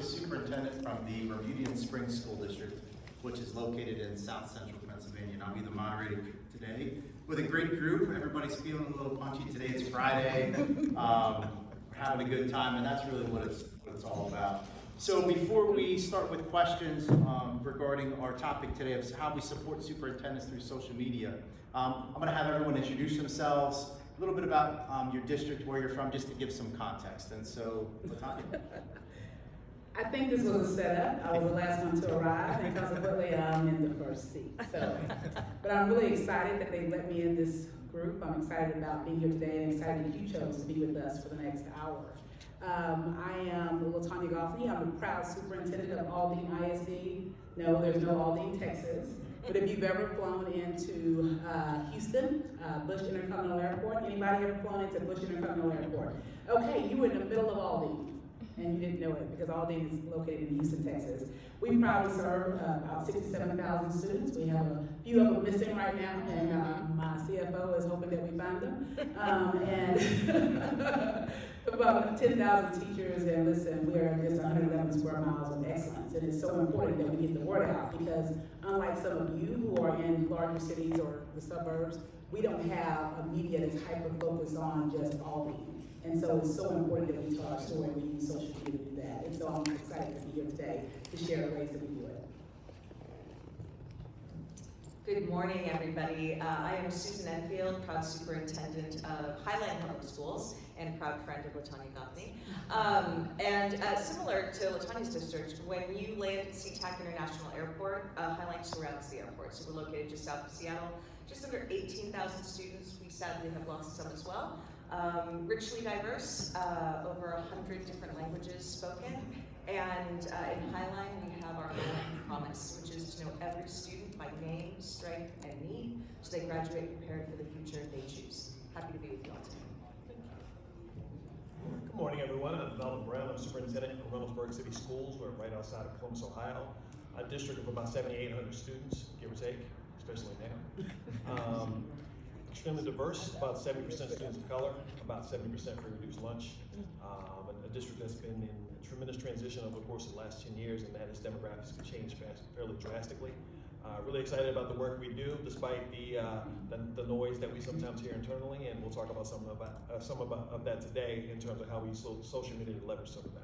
Superintendent from the Bermudian Springs School District, which is located in South Central Pennsylvania. And I'll be the moderator today with a great group. Everybody's feeling a little punchy today. It's Friday. We're having a good time, and that's really what it's all about. So before we start with questions regarding our topic today of how we support superintendents through social media, I'm going to have everyone introduce themselves, a little bit about your district, where you're from, just to give some context. And so, Latanya. I think this was a setup. I was the last one to arrive, and consequently, I'm in the first seat. But I'm really excited that they let me in this group. I'm excited about being here today, and excited that you chose to be with us for the next hour. I am Latanya Goffney. I'm a proud superintendent of Aldine ISD. No, there's no Aldine, Texas. But if you've ever flown into Houston, Bush Intercontinental Airport, anybody ever flown into Bush Intercontinental Airport? Okay, you were in the middle of Aldine. And you didn't know it because Aldine is located in Houston, Texas. We proudly serve about 67,000 students. We have a few of them missing right now, and my CFO is hoping that we find them. And about 10,000 teachers, and listen, we are just 111 square miles of excellence. And it's so important that we get the word out because unlike some of you who are in larger cities or the suburbs, we don't have a media that's hyper-focused on just Aldine. And so it's so important that we tell our story and we use social media to do that. And so I'm excited to be here today to share the ways that we do it. Good morning, everybody. I am Susan Enfield, proud superintendent of Highland Public Schools and proud friend of Latanya Goffney. Similar to Latanya's district, when you land at SeaTac International Airport, Highland surrounds the airport. So we're located just south of Seattle. Just under 18,000 students. We sadly have lost some as well. Richly diverse, over 100 different languages spoken. And in Highline, we have our Highline Promise, which is to know every student by name, strength, and need, so they graduate prepared for the future they choose. Happy to be with you all today. Good morning, everyone. I'm Melvin Brown. I'm superintendent of Reynoldsburg City Schools. We're right outside of Columbus, Ohio. A district of about 7,800 students, give or take, especially now. Extremely diverse, about 70% students of color, about 70% free reduced lunch. A district that's been in a tremendous transition over the course of the last 10 years, and that is demographics have changed fairly drastically. Really excited about the work we do, despite the noise that we sometimes hear internally, and we'll talk about some of that today in terms of how we use social media to leverage some of that.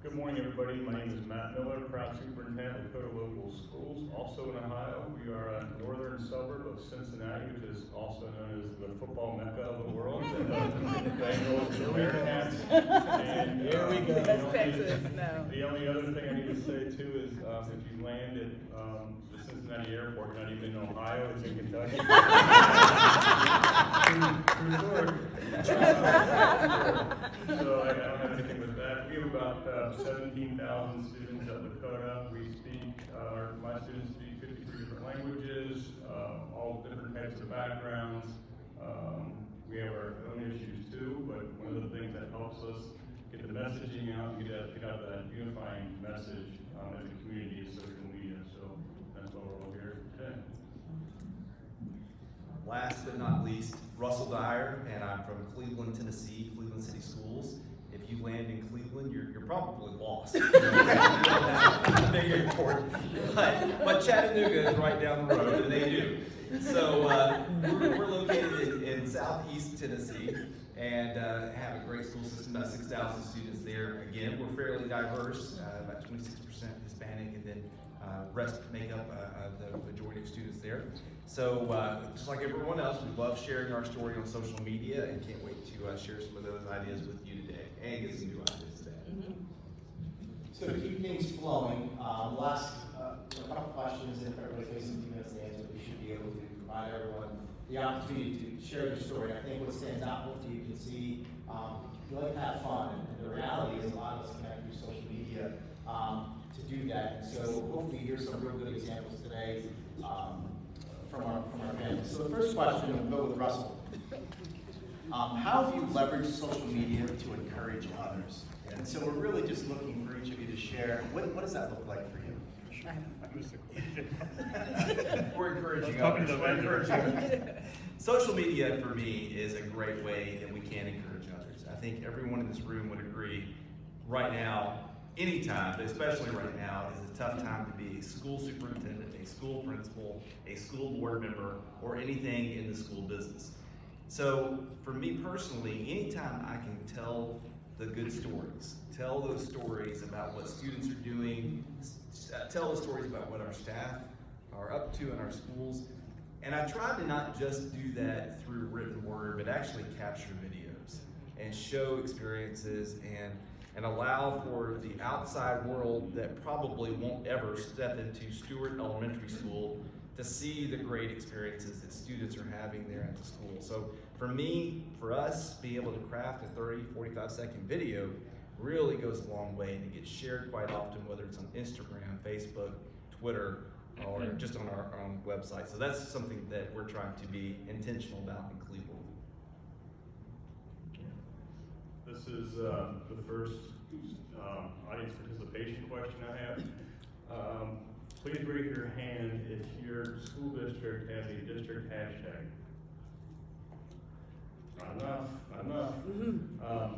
Good morning, everybody. My name is Matt Miller, proud superintendent of Dakota Local Schools, also in Ohio. We are a northern suburb of Cincinnati, which is also known as the football mecca of the world. Bengals and Bearcats. And here we go. The only other thing I need to say too is if you land at the Cincinnati airport, you're not even in Ohio, it's in Kentucky. True story. So I don't have anything with that. We have about 17,000 students at Dakota. My students speak 53 different languages, all different types of backgrounds. We have our own issues too, but one of the things that helps us get the messaging out, get out that unifying message as a community is social media. So that's why we're all here today. Last but not least, Russell Dyer, and I'm from Cleveland, Tennessee, Cleveland City Schools. If you land in Cleveland, you're probably lost. It's a big airport, but Chattanooga is right down the road, and they do. So we're located in southeast Tennessee, and have a great school system, about 6,000 students there. Again, we're fairly diverse, about 26% Hispanic, and then rest make up the majority of students there. So just like everyone else, we love sharing our story on social media and can't wait to share some of those ideas with you today and get some new ideas today. Mm-hmm. So to keep things flowing, last a couple questions, and if everybody takes a few minutes to answer, we should be able to provide everyone the opportunity to share their story. I think what stands out with you can see you like to have fun, and the reality is a lot of us connect through social media to do that. And so hopefully here's some real good examples today from our family. So the first question, we'll go with Russell. How have you leveraged social media to encourage others? And so we're really just looking for each of you to share. What does that look like for you? We're encouraging others. Social media for me is a great way that we can encourage others. I think everyone in this room would agree right now, anytime, but especially right now, is a tough time to be a school superintendent, a school principal, a school board member, or anything in the school business. So for me personally, anytime I can tell the good stories, tell those stories about what students are doing, tell the stories about what our staff are up to in our schools, and I try to not just do that through written word, but actually capture videos and show experiences and allow for the outside world that probably won't ever step into Stewart Elementary School to see the great experiences that students are having there at the school. So for me, for us, being able to craft a 30, 45-second video really goes a long way, and it gets shared quite often, whether it's on Instagram, Facebook, Twitter, or just on our own website. So that's something that we're trying to be intentional about in Cleveland. This is the first audience participation question I have. Please raise your hand if your school district has a district hashtag. Not enough.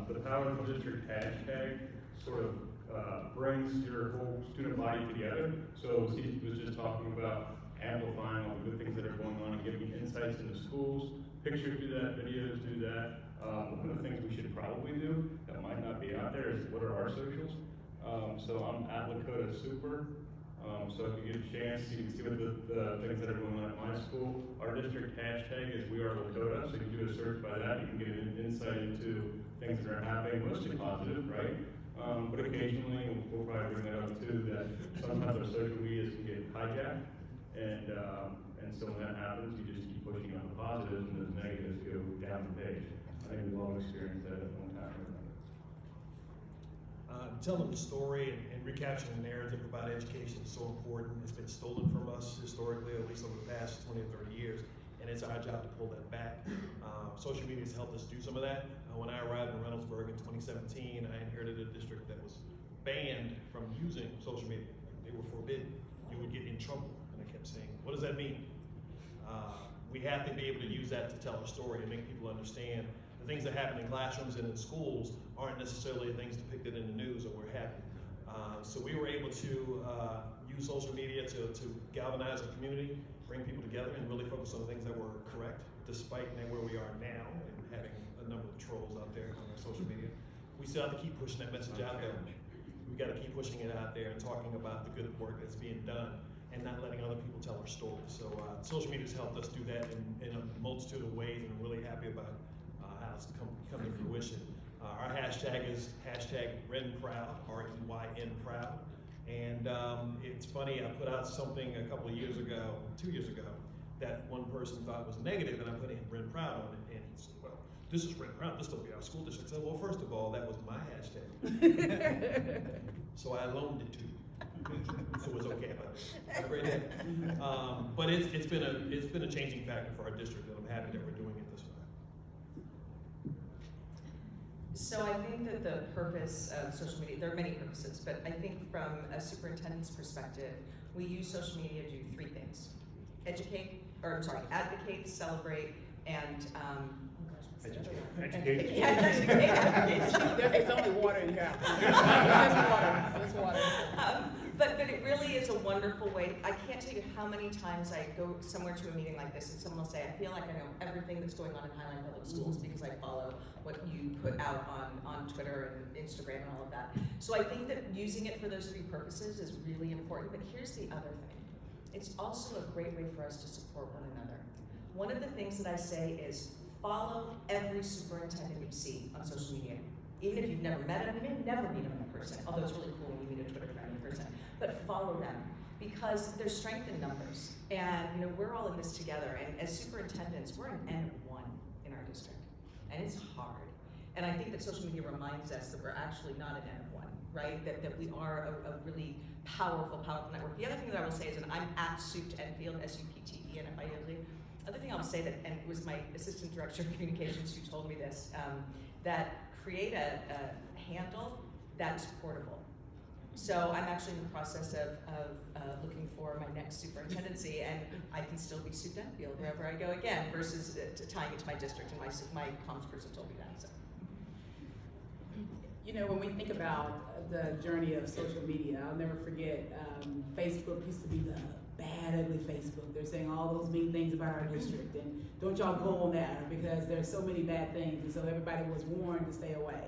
The power of the district hashtag sort of brings your whole student body together. So Steve was just talking about amplifying all the good things that are going on and giving insights into schools. Pictures do that, videos do that. One of the things we should probably do that might not be out there is what are our socials? So I'm at Lakota Super. So if you get a chance, you can see what the things that are going on at my school. Our district hashtag is We Are Lakota, so you can do a search by that. You can get an insight into things that are happening, mostly positive, right? But occasionally, and we'll probably bring that up too, that sometimes our social medias can get hijacked. And so when that happens, you just keep pushing on the positives and those negatives go down the page. I think we've all experienced that at one time or another. Telling the story and recapturing the narrative about education is so important. It's been stolen from us historically, at least over the past 20 or 30 years, and it's our job to pull that back. Social media has helped us do some of that. When I arrived in Reynoldsburg in 2017, I inherited a district that was banned from using social media. They were forbidden. You would get in trouble. And I kept saying, what does that mean? We have to be able to use that to tell our story and make people understand the things that happen in classrooms and in schools aren't necessarily the things depicted in the news or what have you. So we were able to use social media to galvanize our community, bring people together, and really focus on the things that were correct, despite where we are now and having a number of trolls out there on our social media. We still have to keep pushing that message out there. We got to keep pushing it out there and talking about the good work that's being done and not letting other people tell our story. So social media has helped us do that in a multitude of ways, and I'm really happy about how it's come to fruition. Our hashtag is #RenProud, REYN proud. And it's funny, I put out something a couple of years ago, 2 years ago, that one person thought was negative, and I put in Ren Proud on it, and he said, well, this is Ren Proud, this will be our school district. I said, well, first of all, that was my hashtag. So I loaned it to you. So it was okay about it. Have a great day. But it's been a changing factor for our district, and I'm happy that we're doing it this way. So I think that the purpose of social media, there are many purposes, but I think from a superintendent's perspective, we use social media to do three things. Advocate, celebrate, and Educate. It's only water in here. It's water. But it really is a wonderful way. I can't tell you how many times I go somewhere to a meeting like this and someone will say, I feel like I know everything that's going on in Highline Public Schools because I follow what you put out on Twitter and Instagram and all of that. So I think that using it for those three purposes is really important. But here's the other thing. It's also a great way for us to support one another. One of the things that I say is follow every superintendent you see on social media. Even if you've never met them, you may never meet them in person, although it's really cool when you meet a Twitter friend in person. But follow them, because there's strength in numbers. And we're all in this together, and as superintendents, we're an N of 1 in our district. And it's hard. And I think that social media reminds us that we're actually not an N of 1, right? That we are a really powerful network. The other thing that I will say is that I'm at Suped Enfield, SUPTENFIELD. Other thing I'll say that, and it was my assistant director of communications who told me this, that create a handle that's portable. So I'm actually in the process of looking for my next superintendency, and I can still be Suped Enfield wherever I go again, versus tying it to my district, and my comms person told me that. So. You know, when we think about the journey of social media, I'll never forget, Facebook used to be the bad, ugly Facebook. They're saying all those mean things about our district, and don't y'all go on that because there's so many bad things, and so everybody was warned to stay away.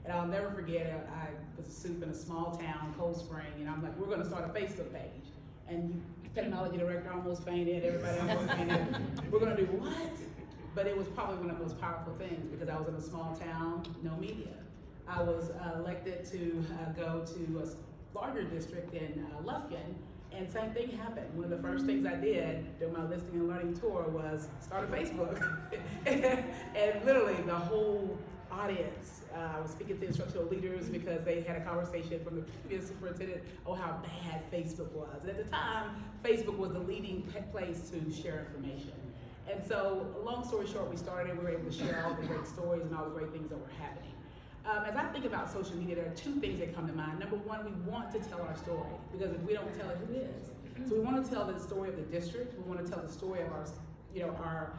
And I'll never forget, I was a soup in a small town, Cold Spring, and I'm like, we're gonna start a Facebook page. And technology director almost fainted, everybody almost fainted. We're gonna do what? But it was probably one of the most powerful things because I was in a small town, no media. I was elected to go to a larger district in Lufkin, and same thing happened. One of the first things I did during my listening and learning tour was start a Facebook. And literally the whole audience, I was speaking to instructional leaders because they had a conversation from the previous superintendent on how bad Facebook was. And at the time, Facebook was the leading place to share information. And so, long story short, we started and we were able to share all the great stories and all the great things that were happening. As I think about social media, there are two things that come to mind. Number one, we want to tell our story because if we don't tell it, who is? So we want to tell the story of the district. We want to tell the story of our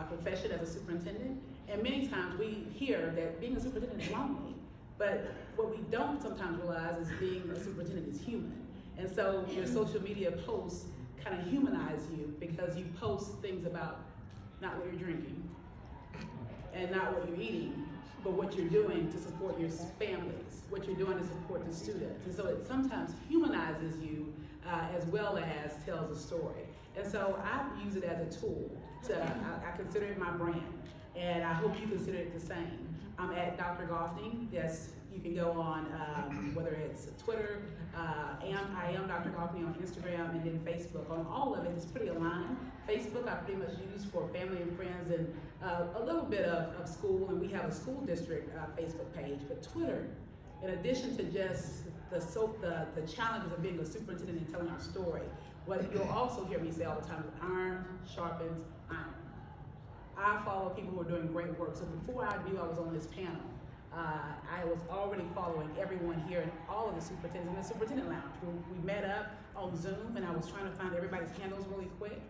profession as a superintendent. And many times we hear that being a superintendent is lonely, but what we don't sometimes realize is being a superintendent is human. And so your social media posts kind of humanize you because you post things about not what you're drinking and not what you're eating, but what you're doing to support your families, what you're doing to support the students. And so it sometimes humanizes you as well as tells a story. And so I use it as a tool. I consider it my brand, and I hope you consider it the same. I'm at Dr. Goffney. Yes, you can go on whether it's Twitter, I am Dr. Goffney on Instagram, and then Facebook. On all of it, it's pretty aligned. Facebook I pretty much use for family and friends and a little bit of school, and we have a school district Facebook page. But Twitter, in addition to just the challenges of being a superintendent and telling our story, what you'll also hear me say all the time is iron sharpens iron. I follow people who are doing great work. So before I knew I was on this panel, I was already following everyone here and all of the superintendents in the superintendent lounge. We met up on Zoom, and I was trying to find everybody's handles really quick.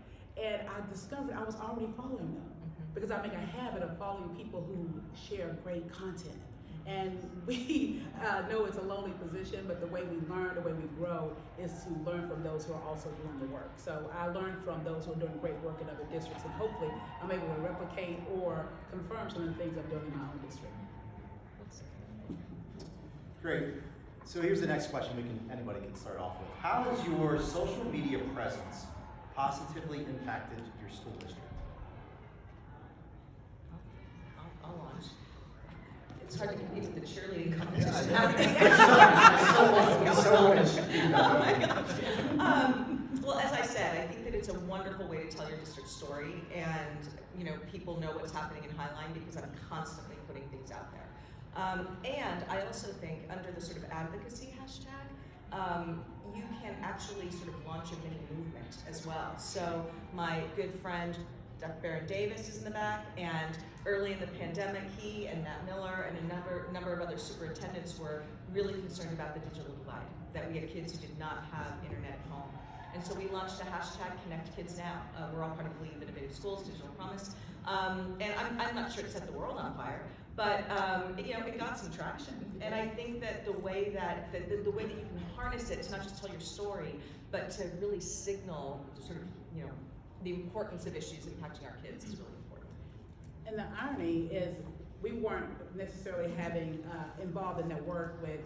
And I discovered I was already following them because I make a habit of following people who share great content. And we know it's a lonely position, but the way we learn, the way we grow is to learn from those who are also doing the work. So I learned from those who are doing great work in other districts, and hopefully I'm able to replicate or confirm some of the things I'm doing in my own district. Great. So here's the next question anybody can start off with. How has your social media presence positively impacted your school district? I'll launch. It's hard to compete with the cheerleading competition. Well, as I said, I think that it's a wonderful way to tell your district story, and people know what's happening in Highline because I'm constantly putting things out there. And I also think under the sort of advocacy hashtag, you can actually sort of launch a mini movement as well. So my good friend, Dr. Baron Davis is in the back, and early in the pandemic, he and Matt Miller and a number of other superintendents were really concerned about the digital divide, that we had kids who did not have internet at home. And so we launched a hashtag, Connect Kids Now. We're all part of League of Innovative Schools, Digital Promise. And I'm not sure it set the world on fire, but it got some traction. And I think that the way that the way that you can harness it to not just tell your story, but to really signal sort of the importance of issues impacting our kids is really important. And the irony is we weren't necessarily having involved in that work with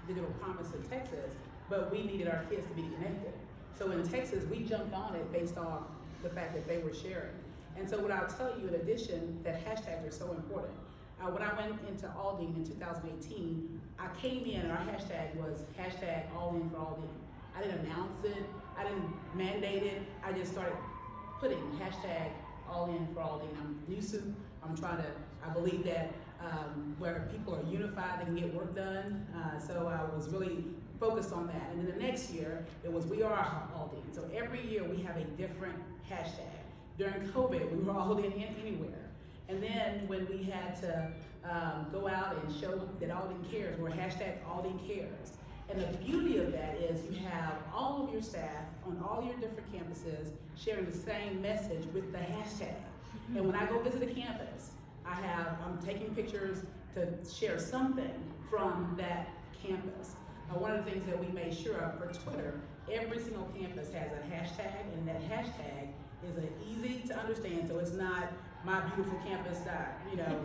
Digital Promise in Texas, but we needed our kids to be connected. So in Texas, we jumped on it based off the fact that they were sharing. And so what I'll tell you in addition, that hashtags are so important. When I went into Aldine in 2018, I came in and our hashtag was hashtag all in for Aldine. I didn't announce it, I didn't mandate it, I just started putting hashtag all in for Aldine. I'm Yusuf, I believe that where people are unified, they can get work done. So I was really focused on that. And then the next year, it was We Are Aldine. So every year we have a different hashtag. During COVID, we were Aldine anywhere. And then when we had to go out and show that Aldine cares, we're hashtag Aldine cares. And the beauty of that is you have all of your staff on all your different campuses sharing the same message with the hashtag. And when I go visit a campus, I'm taking pictures to share something from that campus. One of the things that we made sure of for Twitter, every single campus has a hashtag, and that hashtag is an easy to understand, so it's not my beautiful campus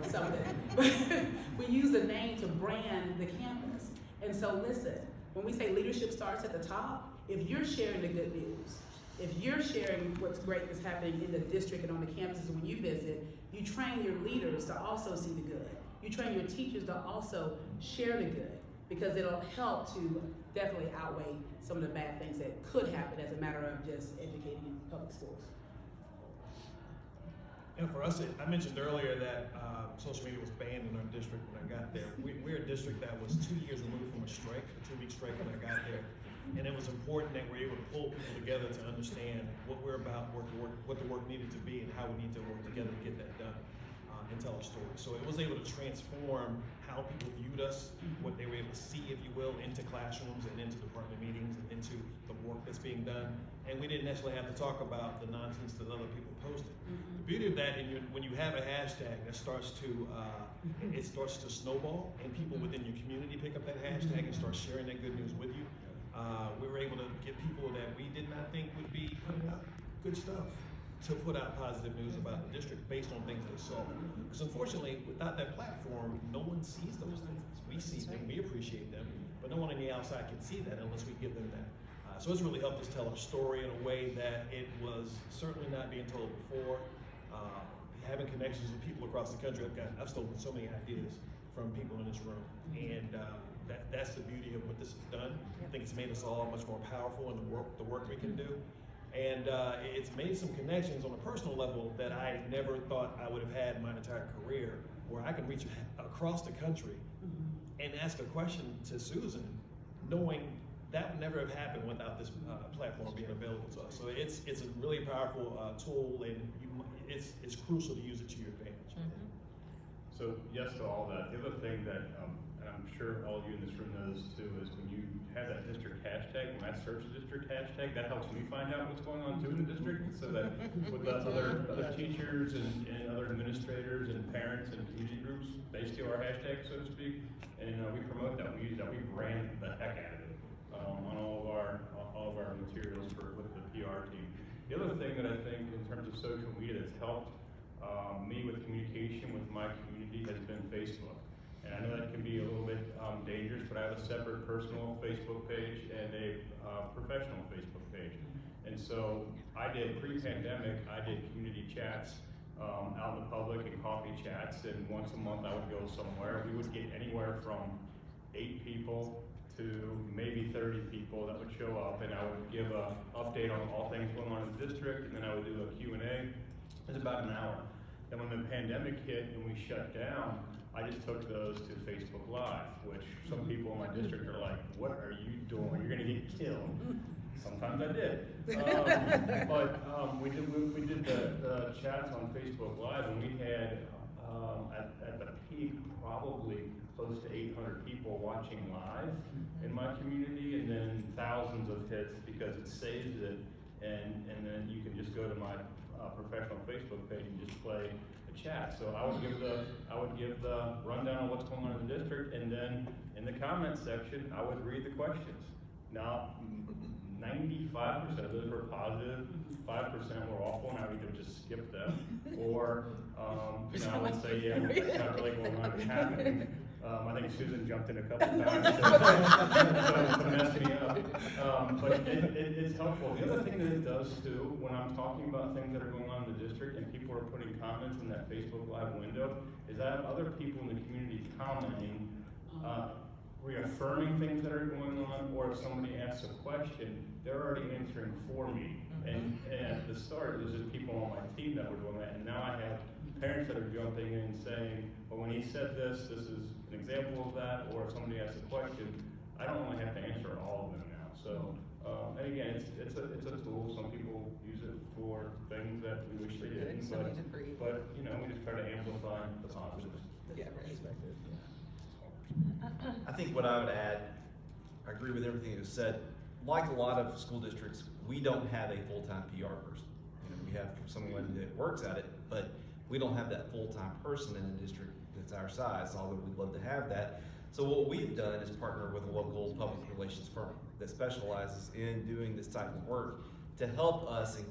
something. We use the name to brand the campus. And so listen, when we say leadership starts at the top, if you're sharing the good news, if you're sharing what's great that's happening in the district and on the campuses when you visit, you train your leaders to also see the good. You train your teachers to also share the good, because it'll help to definitely outweigh some of the bad things that could happen as a matter of just educating in public schools. And for us, I mentioned earlier that social media was banned in our district when I got there. We're a district that was 2 years removed from a strike, a 2-week strike when I got there. And it was important that we're able to pull people together to understand what we're about, what the work needed to be, and how we need to work together to get that done and tell our story. So it was able to transform how people viewed us, what they were able to see, if you will, into classrooms and into department meetings and into the work that's being done. And we didn't necessarily have to talk about the nonsense that other people posted. The beauty of that, when you have a hashtag that starts to, it starts to snowball, and people within your community pick up that hashtag and start sharing that good news with you. We were able to get people that we did not think would be putting out good stuff to put out positive news about the district based on things they saw. Because unfortunately, without that platform, no one sees those things. We see them, we appreciate them, but no one on the outside can see that unless we give them that. So it's really helped us tell our story in a way that it was certainly not being told before. Having connections with people across the country, I've stolen so many ideas from people in this room, and that's the beauty of what this has done. I think it's made us all much more powerful in the work we can do. And it's made some connections on a personal level that I never thought I would have had in my entire career, where I can reach across the country and ask a question to Susan, knowing that would never have happened without this platform being available to us. So it's a really powerful tool, and it's crucial to use it to your advantage. So yes to all that. The other thing that, and I'm sure all of you in this room knows too, is when you have that district hashtag, when I search the district hashtag, that helps me find out what's going on too in the district, so that with the other teachers and other administrators and parents and community groups, they steal our hashtag, so to speak, and we promote that, we use that, we brand the heck out of it on all of our materials with the PR team. The other thing that I think in terms of social media that's helped me with communication with my community has been Facebook. And I know that can be a little bit dangerous, but I have a separate personal Facebook page and a professional Facebook page. And so I did, pre-pandemic, I did community chats out in the public and coffee chats, and once a month I would go somewhere. We would get anywhere from 8 people to maybe 30 people that would show up, and I would give an update on all things going on in the district, and then I would do a Q&A. It was about an hour. Then when the pandemic hit and we shut down, I just took those to Facebook Live, which some people in my district are like, what are you doing? You're gonna get killed. Sometimes I did. But we did the chats on Facebook Live, and we had, at the peak, probably close to 800 people watching live in my community, and then thousands of hits because it saves it, and then you can just go to my professional Facebook page and just play the chat. So I would give the rundown of what's going on in the district, and then in the comments section, I would read the questions. Now, 95% of those were positive, 5% were awful, and I would either just skip them, or I would say, yeah, it's not really going on, it's happening. I think Susan jumped in a couple times to mess me up. But it's helpful. The other thing that it does too, when I'm talking about things that are going on in the district and people are putting comments in that Facebook Live window, is I have other people in the community commenting, reaffirming things that are going on, or if somebody asks a question, they're already answering for me. And at the start, it was just people on my team that were doing that, and now I have parents that are jumping in and saying, well, when he said this is an example of that, or if somebody asks a question, I don't only have to answer all of them now. So, and again, it's a tool. Some people use it for things that we wish they didn't, but we just try to amplify the positives. I think what I would add, I agree with everything you said. Like a lot of school districts, we don't have a full-time PR person. We have someone that works at it, but we don't have that full-time person in the district to that's our size, although we'd love to have that. So what we've done is partner with a local public relations firm that specializes in doing this type of work to help us and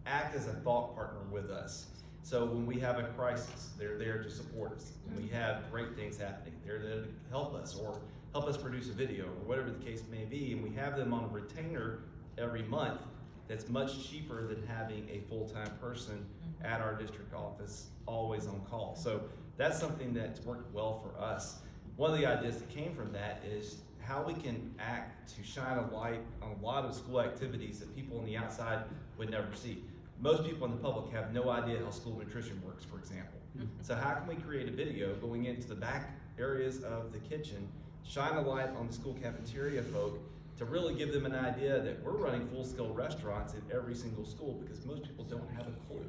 act as a thought partner with us. So when we have a crisis, they're there to support us. When we have great things happening, they're there to help us or help us produce a video or whatever the case may be. And we have them on a retainer every month that's much cheaper than having a full-time person at our district office always on call. So that's something that's worked well for us. One of the ideas that came from that is how we can act to shine a light on a lot of school activities that people on the outside would never see. Most people in the public have no idea how school nutrition works, for example. So how can we create a video going into the back areas of the kitchen, shine a light on the school cafeteria folk to really give them an idea that we're running full-scale restaurants at every single school, because most people don't have a clue.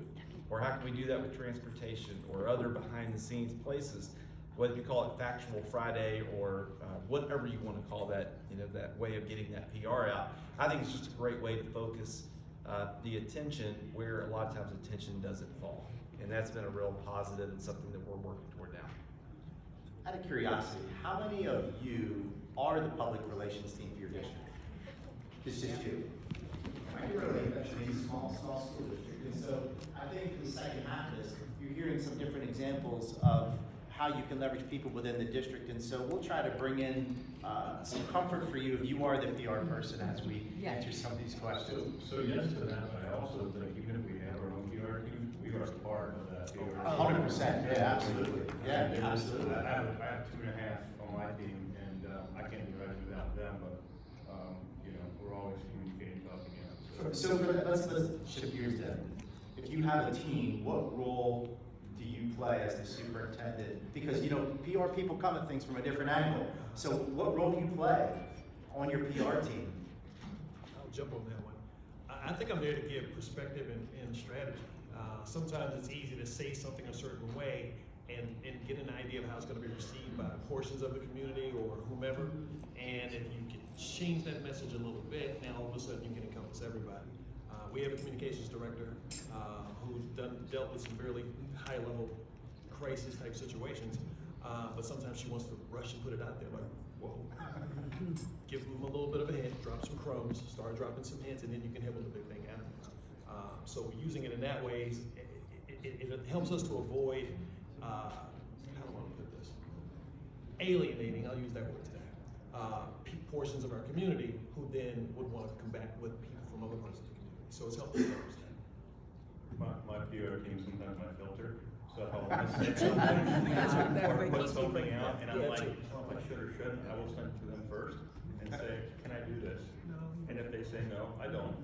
Or how can we do that with transportation or other behind-the-scenes places, whether you call it Factual Friday or whatever you want to call that, that way of getting that PR out. I think it's just a great way to focus the attention where a lot of times attention doesn't fall. And that's been a real positive and something that we're working toward now. Out of curiosity, how many of you are the public relations team for your district? It's just you. I can relate that to a small school district. And so I think in the second half of this, you're hearing some different examples of how you can leverage people within the district. And so we'll try to bring in some comfort for you if you are the PR person as we answer some of these questions. So yes to that, but I also think even if we have our own PR team, we are part of that PR. 100%, yeah, absolutely. Yeah, absolutely. I have 2.5 on my team, and I can't do it without them, but, we're always communicating, talking, So let's shift gears then. If you have a team, what role do you play as the superintendent? Because, PR people come at things from a different angle. So what role do you play on your PR team? I'll jump on that one. I think I'm there to give perspective and strategy. Sometimes it's easy to say something a certain way and get an idea of how it's going to be received by portions of the community or whomever. And if you can change that message a little bit, now all of a sudden you can encompass everybody. We have a communications director who's dealt with some fairly high-level crisis type situations, but sometimes she wants to rush and put it out there like, whoa. Give them a little bit of a hint, drop some crumbs, start dropping some hints, and then you can hit with a big thing happening. So using it in that way, it helps us to avoid, how do I want to put this? Alienating, I'll use that word today, portions of our community who then would want to come back with people from other parts of the community. So it's helpful to understand. My PR team sometimes my filter, so I'll send something or put something out, and I'm like, I don't know if I should or shouldn't, I will send it to them first and say, can I do this? And if they say no, I don't.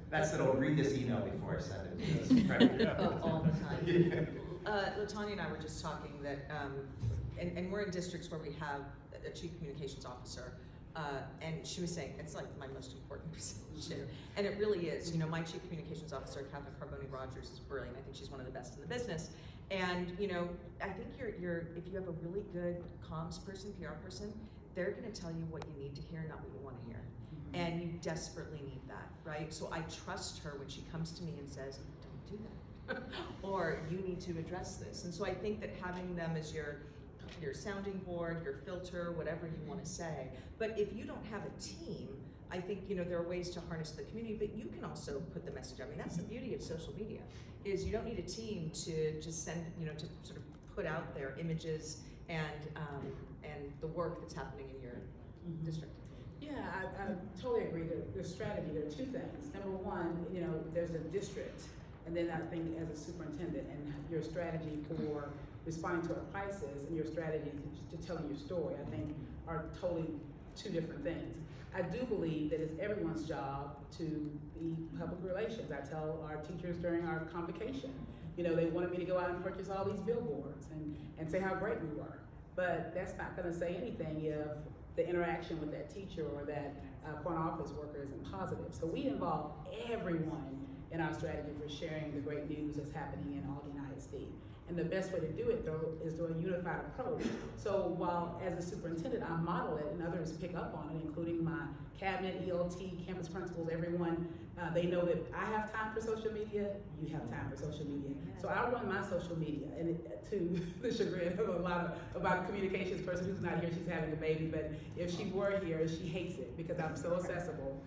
That's that I'll read this email before I send it. Right. All the time. LaTanya and I were just talking that, and we're in districts where we have a chief communications officer, and she was saying it's like my most important position, and it really is. My chief communications officer, Kathy Carboni-Rogers, is brilliant. I think she's one of the best in the business. And I think if you have a really good comms person, PR person, they're going to tell you what you need to hear, not what you want to hear. And you desperately need that, right? So I trust her when she comes to me and says, don't do that. Or you need to address this. And so I think that having them as your sounding board, your filter, whatever you want to say. But if you don't have a team, I think, there are ways to harness the community, but you can also put the message. I mean, that's the beauty of social media, is you don't need a team to just send, to sort of put out their images and the work that's happening in your district. Yeah, I totally agree. The strategy, there are two things. Number one, there's a district, and then I think as a superintendent, and your strategy for responding to a crisis and your strategy to telling your story, I think are totally two different things. I do believe that it's everyone's job to be public relations. I tell our teachers during our convocation, they wanted me to go out and purchase all these billboards and say how great we were. But that's not gonna say anything if the interaction with that teacher or that front office worker isn't positive. So we involve everyone in our strategy for sharing the great news that's happening in all the United States. And the best way to do it, though, is through a unified approach. So while as a superintendent, I model it and others pick up on it, including my cabinet, ELT, campus principals, everyone, they know that I have time for social media, you have time for social media. So I run my social media, and to the chagrin of about a communications person who's not here, she's having a baby, but if she were here, she hates it because I'm so accessible.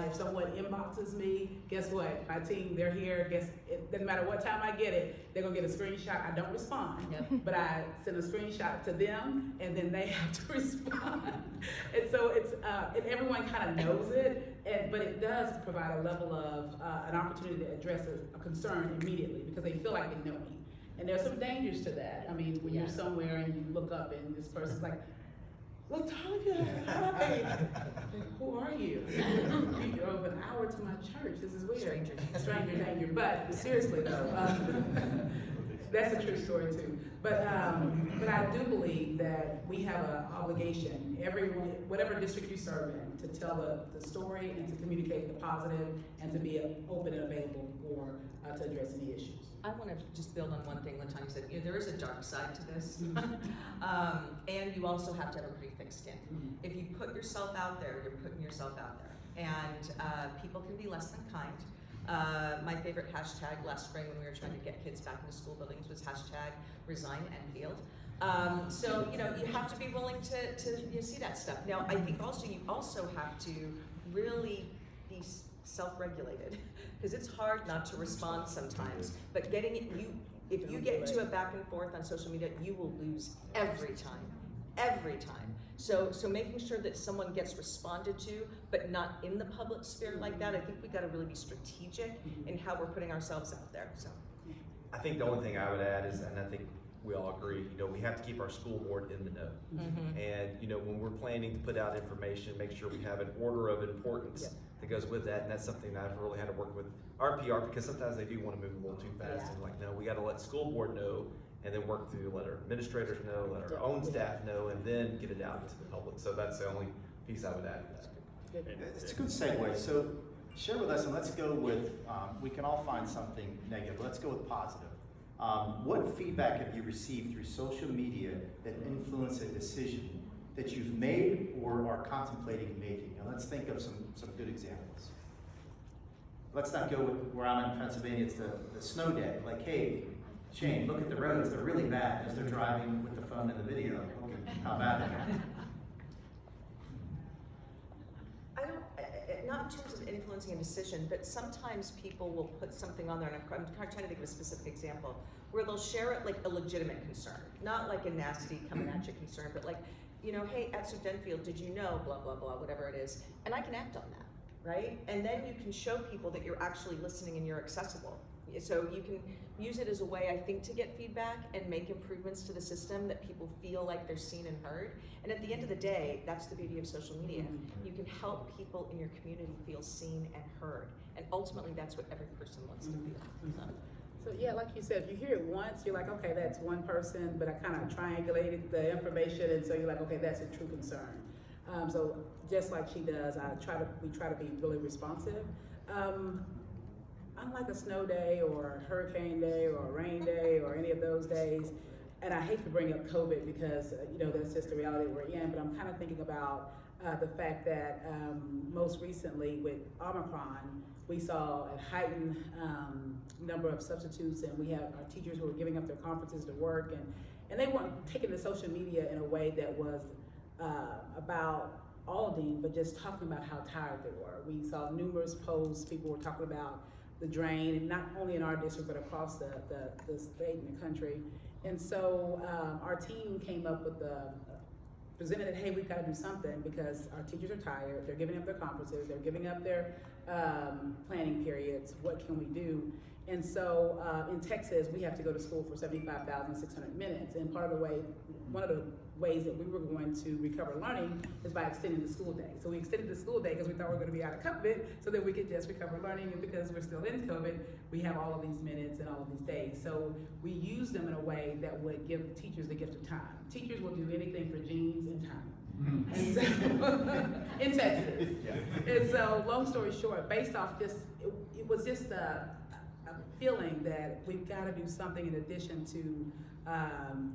If someone inboxes me, guess what? My team, they're here, it doesn't matter what time I get it, they're gonna get a screenshot. I don't respond, but I send a screenshot to them, and then they have to respond. And so it's, and everyone kind of knows it, but it does provide a level of an opportunity to address a concern immediately because they feel like they know me. And there's some dangers to that. I mean, when you're somewhere and you look up and this person's like, LaTanya, hi. Who are you? You drove an hour to my church. This is weird. Stranger danger. But seriously though, that's a true story too. But I do believe that we have an obligation, everyone, whatever district you serve in, to tell the story and to communicate the positive and to be open and available for to address any issues. I want to just build on one thing LaTanya said. You know, there is a dark side to this, and you also have to have a pretty thick skin. If you put yourself out there, you're putting yourself out there, and people can be less than kind. My favorite hashtag last spring when we were trying to get kids back into school buildings was hashtag resign Enfield. So you know, you have to be willing to see that stuff. Now I think also you also have to really be self-regulated because it's hard not to respond sometimes. But if you get into a back and forth on social media, you will lose every time. So making sure that someone gets responded to, but not in the public sphere like that, I think we got to really be strategic in how we're putting ourselves out there. So, I think the only thing I would add is, and I think we all agree, you know, we have to keep our school board in the know. And, you know, when we're planning to put out information, make sure we have an order of importance that goes with that. And that's something that I've really had to work with our PR because sometimes they do want to move a little too fast. And like, no, we got to let school board know and then work through, let our administrators know, let our own staff know, and then get it out to the public. So that's the only piece I would add to that. It's a good segue. So share with us, and let's go with, we can all find something negative. Let's go with positive. What feedback have you received through social media that influenced a decision that you've made or are contemplating making? Now let's think of some good examples. Let's not go with where I'm in Pennsylvania, it's the snow day. Like, hey, Shane, look at the roads, they're really bad as they're driving with the phone in the video. Look at how bad they are. not in terms of influencing a decision, but sometimes people will put something on there, and I'm trying to think of a specific example, where they'll share it like a legitimate concern, not like a nasty coming at you concern, but like, you know, hey, at Superintendent, did you know, blah, blah, blah, whatever it is, and I can act on that, right? And then you can show people that you're actually listening and you're accessible. So you can use it as a way, I think, to get feedback and make improvements to the system that people feel like they're seen and heard. And at the end of the day, that's the beauty of social media. You can help people in your community feel seen and heard. And ultimately, that's what every person wants to feel. So yeah, like you said, if you hear it once, you're like, okay, that's one person, but I kind of triangulated the information, and so you're like, okay, that's a true concern. So just like she does, we try to be really responsive. Unlike a snow day or a hurricane day or a rain day or any of those days, and I hate to bring up COVID because, you know, that's just the reality we're in, but I'm kind of thinking about the fact that most recently with Omicron, we saw a heightened number of substitutes, and we have our teachers who were giving up their conferences to work, and they weren't taking to social media in a way that was about auditing, but just talking about how tired they were. We saw numerous posts, people were talking about the drain, and not only in our district, but across the state and the country. And so our team came up with presented that, hey, we've got to do something because our teachers are tired, they're giving up their conferences, they're giving up their planning periods, what can we do? And so in Texas, we have to go to school for 75,600 minutes, and one of the ways that we were going to recover learning is by extending the school day. So we extended the school day because we thought we were going to be out of COVID so that we could just recover learning, and because we're still in COVID, we have all of these minutes and all of these days. So we use them in a way that would give teachers the gift of time. Teachers will do anything for jeans and time. And so, in Texas. And so long story short, based off just, it was just a feeling that we've got to do something in addition to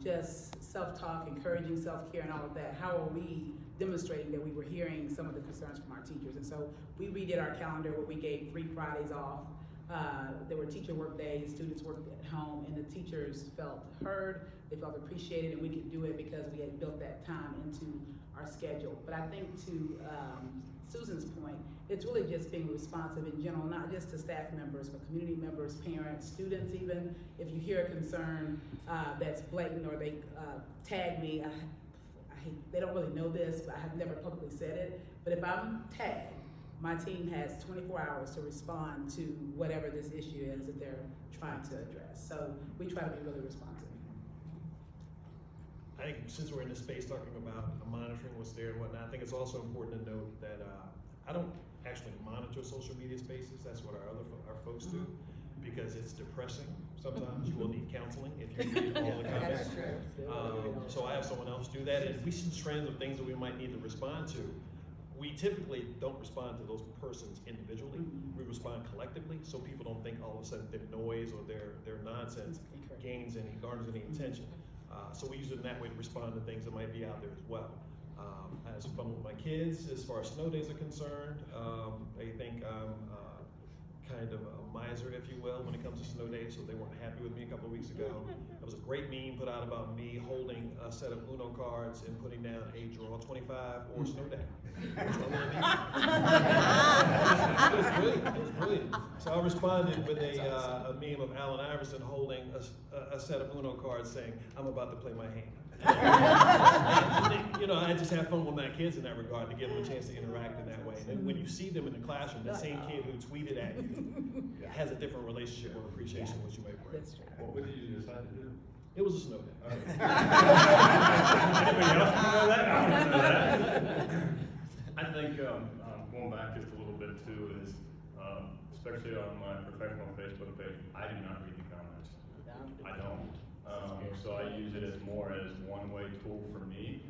just self-talk, encouraging self-care and all of that. How are we demonstrating that we were hearing some of the concerns from our teachers? And so we redid our calendar where we gave 3 Fridays off. There were teacher work days, students worked at home, and the teachers felt heard, they felt appreciated, and we could do it because we had built that time into our schedule. But I think to Susan's point, it's really just being responsive in general, not just to staff members, but community members, parents, students even. If you hear a concern that's blatant or they tag me, I hate, they don't really know this, but I have never publicly said it, but if I'm tagged, my team has 24 hours to respond to whatever this issue is that they're trying to address. So we try to be really responsive. I think since we're in this space talking about monitoring what's there and whatnot, I think it's also important to note that I don't actually monitor social media spaces. That's what our folks do, because it's depressing. Sometimes you will need counseling if you read all the comments. So I have someone else do that, and if we see trends of things that we might need to respond to, we typically don't respond to those persons individually. We respond collectively, so people don't think all of a sudden their noise or their nonsense garners any attention. So we use it in that way to respond to things that might be out there as well. I had some fun with my kids as far as snow days are concerned. They think I'm kind of a miser, if you will, when it comes to snow days, so they weren't happy with me a couple of weeks ago. There was a great meme put out about me holding a set of Uno cards and putting down a draw 25 or snow day. Which one will it be? It was brilliant. It was brilliant. So I responded with a meme of Allen Iverson holding a set of Uno cards saying, "I'm about to play my hand." And, you know, I just have fun with my kids in that regard to give them a chance to interact in that way. And then when you see them in the classroom, the same kid who tweeted at you has a different relationship or appreciation which you might bring. That's true. What did you decide to do? It was a snow day. Anybody else know that? I don't know that. I think, going back just a little bit too, is, especially on my professional Facebook page, I do not read the comments. I don't. So I use it as more as one-way tool for me.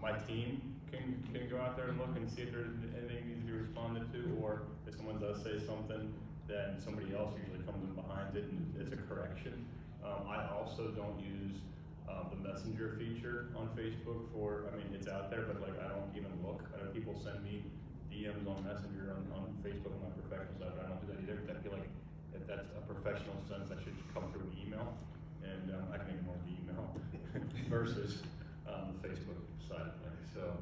My team can go out there and look and see if there's anything needs to be responded to, or if someone does say something, then somebody else usually comes in behind it and it's a correction. I also don't use the messenger feature on Facebook I mean, it's out there, but like I don't even look. People send me DMs on Messenger on Facebook on my professional side, but I don't do that either. I feel like if that's a professional sense, that should come through an email, and I can ignore the email versus the Facebook side of things. So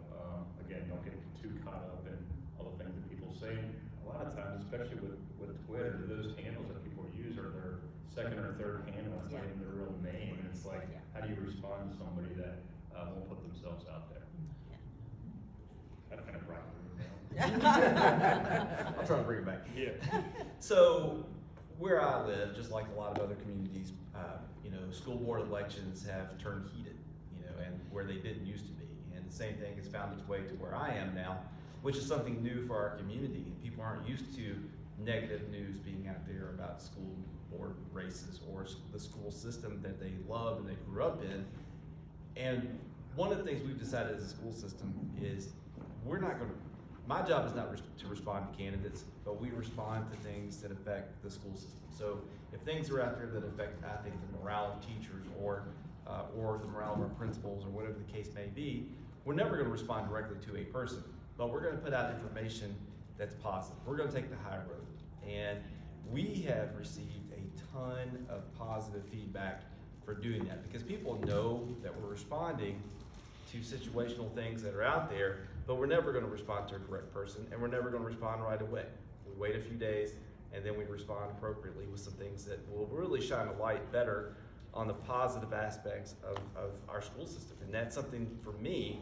again, don't get too caught up in all the things that people say. A lot of times, especially with Twitter, those handles that people use are their second or third handle. It's not even their real name, and it's like, how do you respond to somebody that won't put themselves out there? That kind of brought it I'm trying to bring it back. Yeah. So where I live, just like a lot of other communities, school board elections have turned heated, and where they didn't used to be. And the same thing has found its way to where I am now, which is something new for our community. People aren't used to negative news being out there about school board races or the school system that they love and they grew up in. And one of the things we've decided as a school system is my job is not to respond to candidates, but we respond to things that affect the school system. So if things are out there that affect, I think, the morale of teachers or the morale of our principals or whatever the case may be, we're never going to respond directly to a person, but we're going to put out information that's positive. We're going to take the high road. And we have received a ton of positive feedback for doing that, because people know that we're responding to situational things that are out there, but we're never going to respond to a correct person, and we're never going to respond right away. We wait a few days, and then we respond appropriately with some things that will really shine a light better on the positive aspects of our school system. And that's something, for me,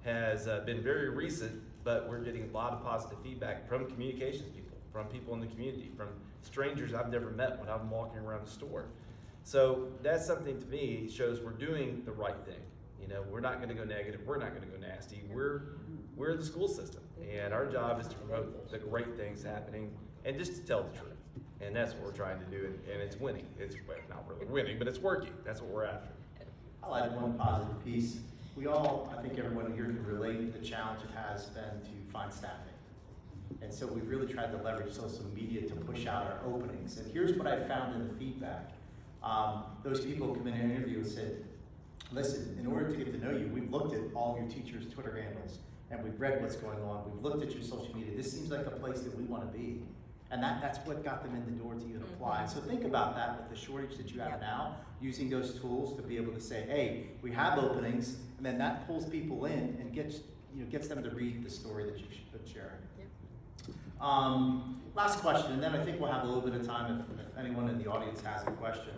has been very recent, but we're getting a lot of positive feedback from communications people, from people in the community, from strangers I've never met when I'm walking around the store. So that's something, to me, shows we're doing the right thing. We're not going to go negative. We're not going to go nasty. We're the school system, and our job is to promote the great things happening and just to tell the truth. And that's what we're trying to do, and it's winning. It's not really winning, but it's working. That's what we're after. I'll add one positive piece. We all, I think everyone here can relate, the challenge it has been to find staffing. And so we've really tried to leverage social media to push out our openings. And here's what I found in the feedback. Those people come in and interview and said, listen, in order to get to know you, we've looked at all your teachers' Twitter handles, and we've read what's going on. We've looked at your social media. This seems like a place that we want to be. And that's what got them in the door to even apply. So think about that with the shortage that you have now, using those tools to be able to say, hey, we have openings, and then that pulls people in and gets them to read the story that you've been sharing. Last question, and then I think we'll have a little bit of time if anyone in the audience has a question.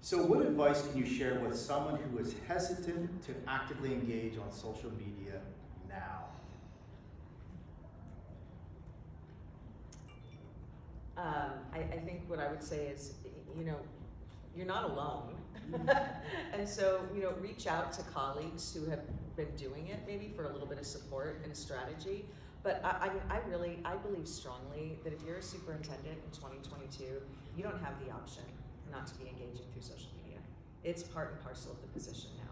So what advice can you share with someone who is hesitant to actively engage on social media now? I think what I would say is, you're not alone. And so, reach out to colleagues who have been doing it maybe for a little bit of support and strategy. But I believe strongly that if you're a superintendent in 2022, you don't have the option not to be engaging through social media. It's part and parcel of the position now.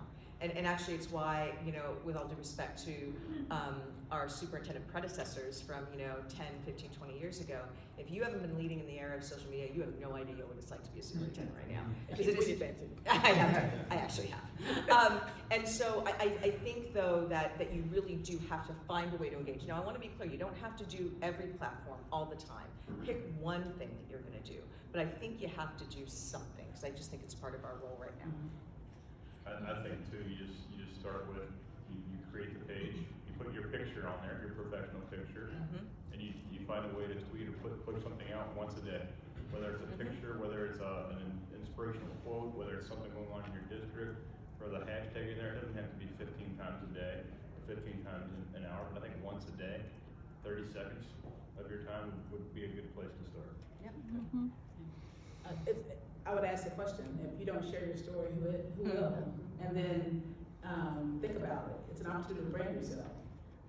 And actually it's why, with all due respect to our superintendent predecessors from, 10, 15, 20 years ago, if you haven't been leading in the era of social media, you have no idea what it's like to be a superintendent right now. Because it is, I actually have. And so I think though that you really do have to find a way to engage. Now I want to be clear, you don't have to do every platform all the time. Pick one thing that you're going to do. But I think you have to do something, because I just think it's part of our role right now. I think too, you just start with, you create the page, you put your picture on there, your professional picture, and you find a way to tweet or put something out once a day. Whether it's a picture, whether it's an inspirational quote, whether it's something going on in your district, or the hashtag in there, it doesn't have to be 15 times a day, or 15 times an hour, but I think once a day, 30 seconds of your time would be a good place to start. Yeah. I would ask the question, if you don't share your story, who will? And then think about it. It's an opportunity to brand yourself.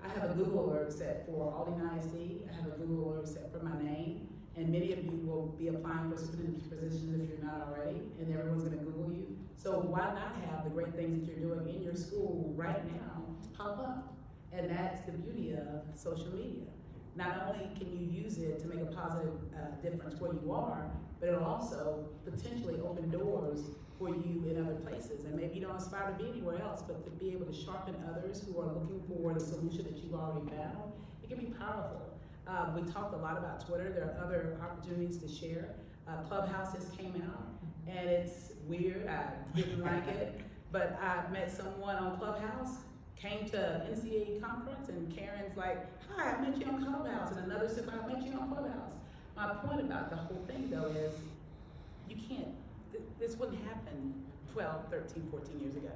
I have a Google alert set for Aldine ISD. I have a Google alert set for my name. And many of you will be applying for superintendent positions if you're not already, and everyone's gonna Google you. So why not have the great things that you're doing in your school right now pop up? And that's the beauty of social media. Not only can you use it to make a positive difference where you are, but it'll also potentially open doors for you in other places. And maybe you don't aspire to be anywhere else, but to be able to sharpen others who are looking for the solution that you've already found, it can be powerful. We talked a lot about Twitter. There are other opportunities to share. Clubhouse just came out, and it's weird. I didn't like it, but I met someone on Clubhouse, came to NCAA conference, and Karen's like, hi, I met you on Clubhouse, and another said, I met you on Clubhouse. My point about the whole thing, though, is you can't, this wouldn't happen 12, 13, 14 years ago.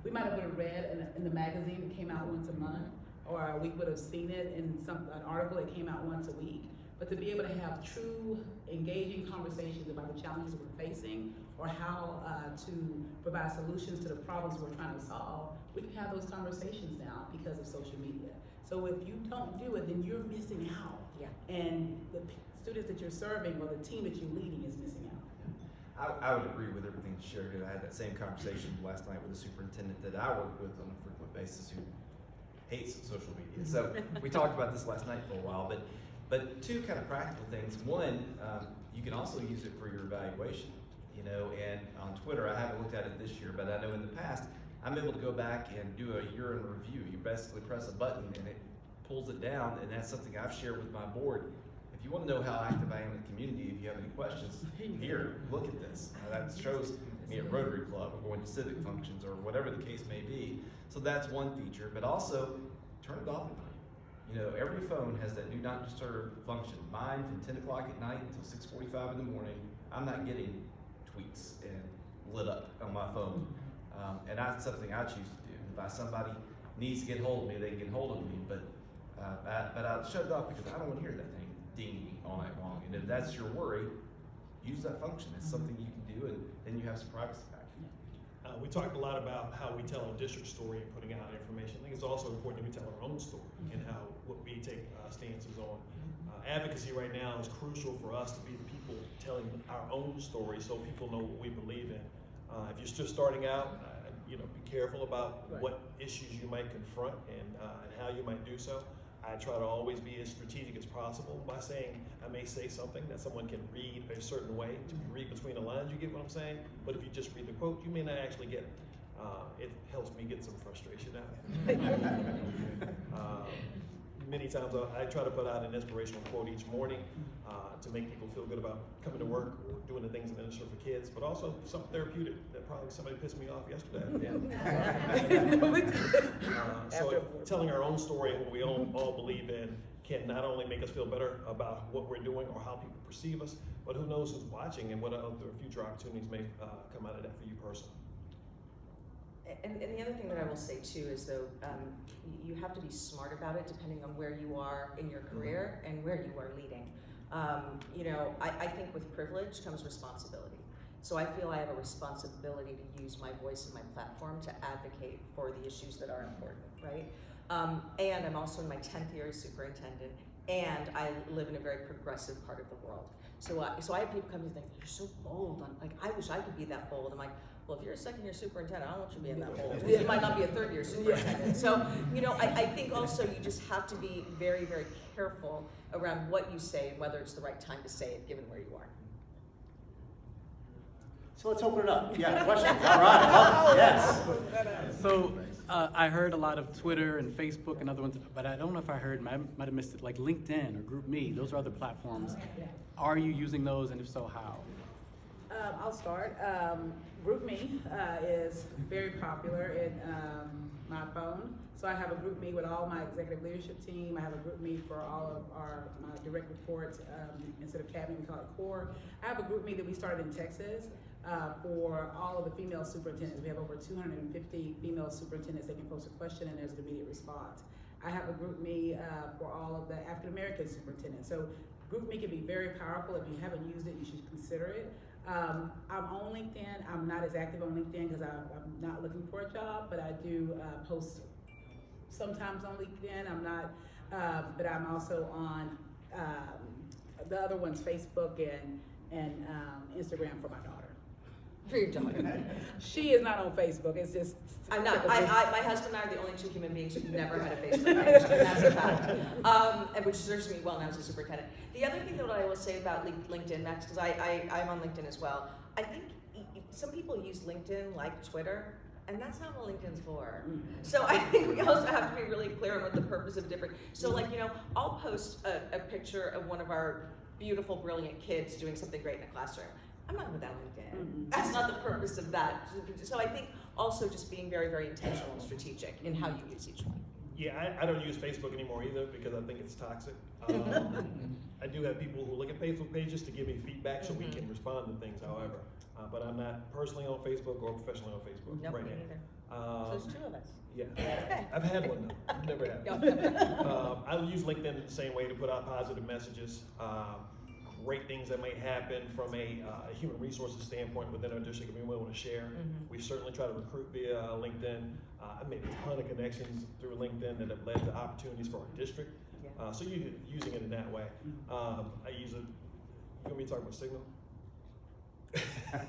We might have read in the magazine that came out once a month, or we would have seen it in an article that came out once a week. But to be able to have true, engaging conversations about the challenges we're facing, or how to provide solutions to the problems we're trying to solve, we can have those conversations now because of social media. So if you don't do it, then you're missing out. Yeah. And the students that you're serving or the team that you're leading is missing out. I would agree with everything you shared. I had that same conversation last night with a superintendent that I work with on a frequent basis who hates social media. So we talked about this last night for a while, but two kind of practical things. One, you can also use it for your evaluation, and on Twitter, I haven't looked at it this year, but I know in the past, I'm able to go back and do a year in review. You basically press a button and it pulls it down, and that's something I've shared with my board. If you want to know how active I am in the community, if you have any questions, here, look at this. That shows me at Rotary Club or going to civic functions or whatever the case may be. So that's one feature, but also turn it off at night. Every phone has that do not disturb function. Mine from 10 o'clock at night until 6:45 in the morning, I'm not getting tweets and lit up on my phone. And that's something I choose to do. If somebody needs to get hold of me, they can get hold of me, but I'll shut it off because I don't want to hear that thing dinging all night long. And if that's your worry, use that function. It's something you can do, and then you have some privacy back. We talked a lot about how we tell our district story and putting out information. I think it's also important that we tell our own story and what we take stances on. Advocacy right now is crucial for us to be the people telling our own story so people know what we believe in. If you're just starting out, be careful about what issues you might confront and how you might do so. I try to always be as strategic as possible by saying, I may say something that someone can read a certain way. If you read between the lines, you get what I'm saying, but if you just read the quote, you may not actually get it. It helps me get some frustration out. Many times I try to put out an inspirational quote each morning to make people feel good about coming to work, doing the things in the industry for kids, but also something therapeutic that probably somebody pissed me off yesterday. So telling our own story and what we all believe in can not only make us feel better about what we're doing or how people perceive us, but who knows who's watching and what other future opportunities may come out of that for you personally. And the other thing that I will say too is though, you have to be smart about it depending on where you are in your career and where you are leading. You know, I think with privilege comes responsibility. So I feel I have a responsibility to use my voice and my platform to advocate for the issues that are important, right? And I'm also in my 10th year as superintendent, and I live in a very progressive part of the world. So I have people come to think, you're so bold. I'm like, I wish I could be that bold. I'm like, well, if you're a second-year superintendent, I don't want you being that bold. You might not be a third-year superintendent. So, you know, I think also you just have to be very, very careful around what you say and whether it's the right time to say it, given where you are. So let's open it up. Yeah, questions? All right, love it. Yes. So I heard a lot of Twitter and Facebook and other ones, but I don't know if I heard, I might have missed it, like LinkedIn or GroupMe, those are other platforms. Are you using those, and if so, how? I'll start. GroupMe is very popular in my phone. So I have a GroupMe with all my executive leadership team. I have a GroupMe for all of my direct reports. Instead of cabinet, we call it core. I have a GroupMe that we started in Texas for all of the female superintendents. We have over 250 female superintendents. They can post a question and there's an immediate response. I have a GroupMe for all of the African American superintendents. So GroupMe can be very powerful. If you haven't used it, you should consider it. I'm on LinkedIn. I'm not as active on LinkedIn because I'm not looking for a job, but I do post sometimes on LinkedIn. I'm not, but I'm also on the other ones, Facebook and Instagram for my daughter. For your daughter. She is not on Facebook. It's just. I'm not. My husband and I are the only two human beings who've never had a Facebook page, and that's a fact. And which serves me well now as a superintendent. The other thing that I will say about LinkedIn, Max, because I'm on LinkedIn as well. I think some people use LinkedIn like Twitter, and that's not what LinkedIn's for. So I think we also have to be really clear on what the purpose of different. So like, you know, I'll post a picture of one of our beautiful, brilliant kids doing something great in a classroom. I'm not with that LinkedIn. That's not the purpose of that. So I think also just being very, very intentional and strategic in how you use each one. Yeah, I don't use Facebook anymore either because I think it's toxic. I do have people who look at Facebook pages to give me feedback so we can respond to things, however. But I'm not personally on Facebook or professionally on Facebook Nope, right me now. neither. So there's two of us. Yeah, I've had one though. I've never had one. I use LinkedIn the same way to put out positive messages. Great things that may happen from a human resources standpoint within our district that we want to share. We certainly try to recruit via LinkedIn. I've made a ton of connections through LinkedIn that have led to opportunities for our district. Yeah. So you're using it in that way. I use it. You want me to talk about Signal? I've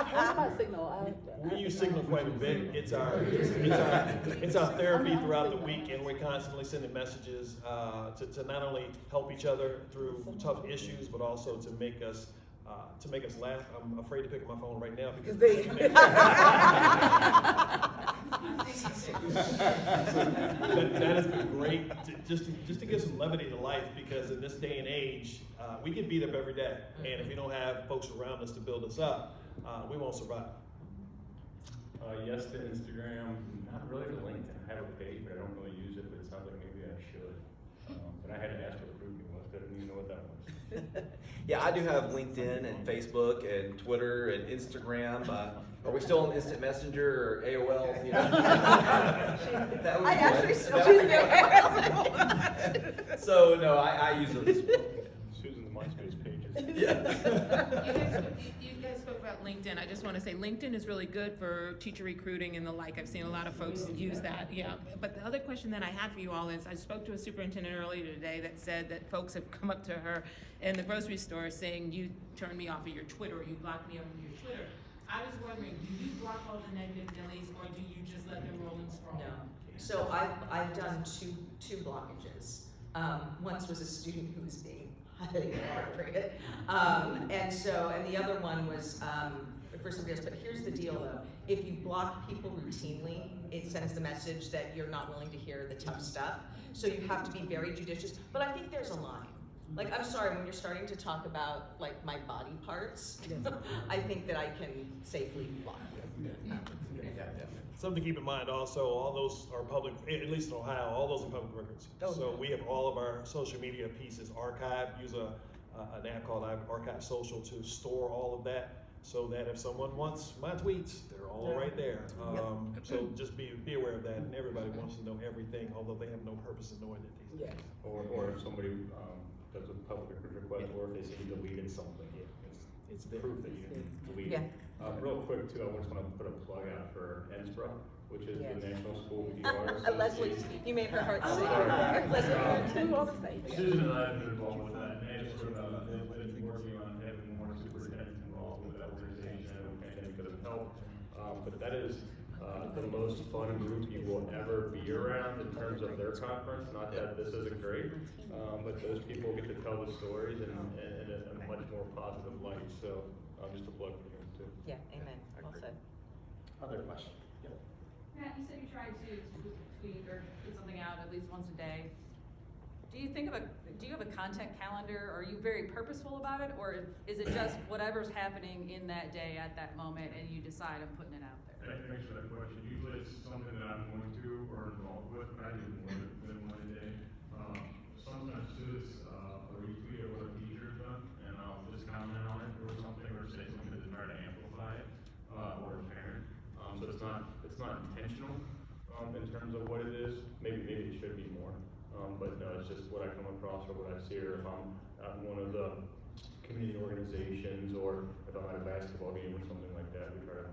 heard about Signal. We use Signal quite a bit. It's our therapy throughout the week, and we're constantly sending messages to not only help each other through tough issues, but also to make us laugh. I'm afraid to pick up my phone right now because that has been great just to give some levity to life, because in this day and age, we get beat up every day, and if we don't have folks around us to build us up, we won't survive. Yes to Instagram, not really to LinkedIn. I have a page, but I don't really use it, but it sounds like maybe I should. But I had to ask what grouping was, but I didn't even know what that was. Yeah, I do have LinkedIn and Facebook and Twitter and Instagram. Are we still on Instant Messenger or AOL? You know? That would be I actually good. still That use would be- So no, I use them as well. Susan's MySpace pages. Yeah. You guys spoke about LinkedIn. I just want to say LinkedIn is really good for teacher recruiting and the like. I've seen a lot of folks use that. Yeah. But the other question that I had for you all is, I spoke to a superintendent earlier today that said that folks have come up to her in the grocery store saying, you turned me off of your Twitter, or you blocked me off of your Twitter. I was wondering, do you block all the negative Nellies, or do you just let them roll and scroll? No. So I've done two blockages. Once was a student who was being highly inappropriate. And the other one was for somebody else. But here's the deal though, if you block people routinely, it sends the message that you're not willing to hear the tough stuff. So you have to be very judicious. But I think there's a line. Like, I'm sorry, when you're starting to talk about like my body parts, I think that I can safely block you. Something to keep in mind also, all those are public, at least in Ohio, all those are public records. Oh, So yeah. we have all of our social media pieces archived, use an app called Archive Social to store all of that, so that if someone wants my tweets, they're all right there. So just be aware of that, and everybody wants to know everything, although they have no purpose in knowing it these days. Or if somebody, does a public request, or if they say you deleted something, it's proof that you deleted. Yeah. Real quick too, I just wanna put a plug out for NSPRA, which is Yes. the National School PRs. Leslie, you made her heart sing. Leslie. Susan and I have been involved with that, and it's sort of, they've been working on having more superintendents involved with that organization, and I think could have helped. But that is, the most fun group you will ever be around in terms of their conference, not that this isn't great, but those people get to tell the stories in a much more positive light, so, just a plug for them too. Yeah, amen. Well said. Other question? Yep. Matt, you said you tried to tweet or put something out at least once a day. Do you have a content calendar? Are you very purposeful about it, or is it just whatever's happening in that day at that moment and you decide I'm putting it out there? Thanks for that question. Usually it's something that I'm going to or involved with, but I do more than one a day. Sometimes too, it's a retweet of what a teacher's done, and I'll just comment on it or something, or say something to try to amplify it, or a parent. So it's not intentional, in terms of what it is. Maybe it should be more. But no, it's just what I come across or what I see, or if I'm at one of the community organizations, or if I'm at a basketball game or something like that, we try to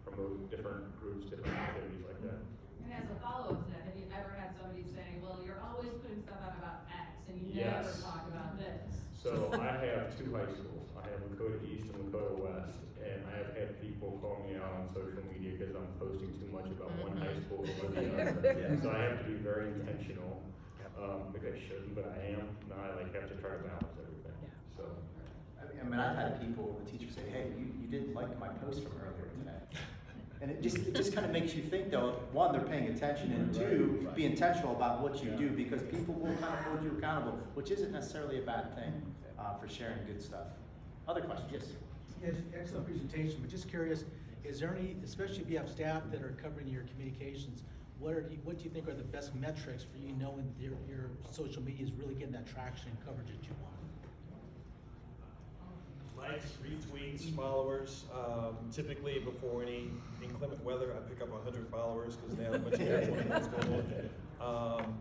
promote different groups, different activities like that. And as a follow-up to that, have you ever had somebody saying, well, you're always putting stuff out about X and you never Yes. talk about this? So I have two high schools. I have Lakota East and Lakota West, and I have had people call me out on social media because I'm posting too much about one high school over the other. So I have to be very intentional. Maybe I shouldn't, but I am. Now I have to try to balance everything. So. I mean, I've had people, the teacher say, hey, you didn't like my post from earlier today. And it just kind of makes you think though, one, they're paying attention, and two, be intentional about what you do, because people will kind of hold you accountable, which isn't necessarily a bad thing for sharing good stuff. Other questions? Yes. Yes, excellent presentation, but just curious, is there any, especially if you have staff that are covering your communications, what do you think are the best metrics for you knowing your social media is really getting that traction and coverage that you want? Likes, retweets, followers. Typically before any inclement weather, I pick up 100 followers because now much everyone knows what's going on.